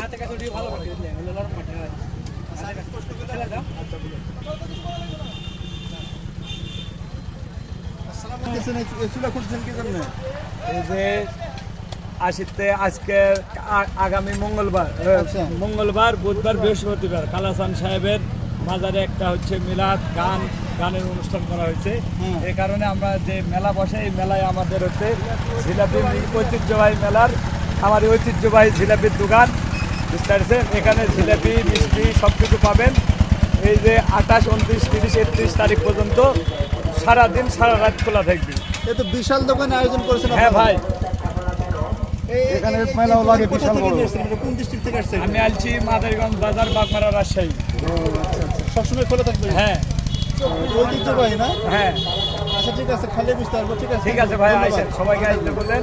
হাতে কাছে ভালো এই যে আসিতে আজকে আগামী মঙ্গলবার বুধবার বৃহস্পতিবার কালাচান সাহেবের মাজারে একটা হচ্ছে মিলাদ গানের অনুষ্ঠান করা হয়েছে। এই কারণে আমরা যে মেলা বসে এই মেলায় আমাদের হচ্ছে জিলাপি ঐতিহ্যবাহী মেলার আমার ঐতিহ্যবাহী জিলাপির দোকান বুঝতে পারছেন। এখানে জিলাপি মিষ্টি সব কিছু পাবেন। এই যে 28, 29, 30, 31 তারিখ পর্যন্ত সারাদিন সারা রাত খোলা থাকবে। এই তো বিশাল দোকানে আয়োজন করেছেন। হ্যাঁ ভাই, এখানে মেলাও লাগে বিশাল বড়। কোন ডিস্ট্রিক্ট থেকে আসছেন? আমি আলছি মাদারীগঞ্জ বাজার, বাগমারা, রাজশাহী। সবসময় খোলা থাকবে? হ্যাঁ। ঐতিহ্যবাহী না? হ্যাঁ। আচ্ছা ঠিক আছে, খালি বুঝতে পারবো। ঠিক আছে ভাই, আসেন, সবাইকে আসতে বললেন।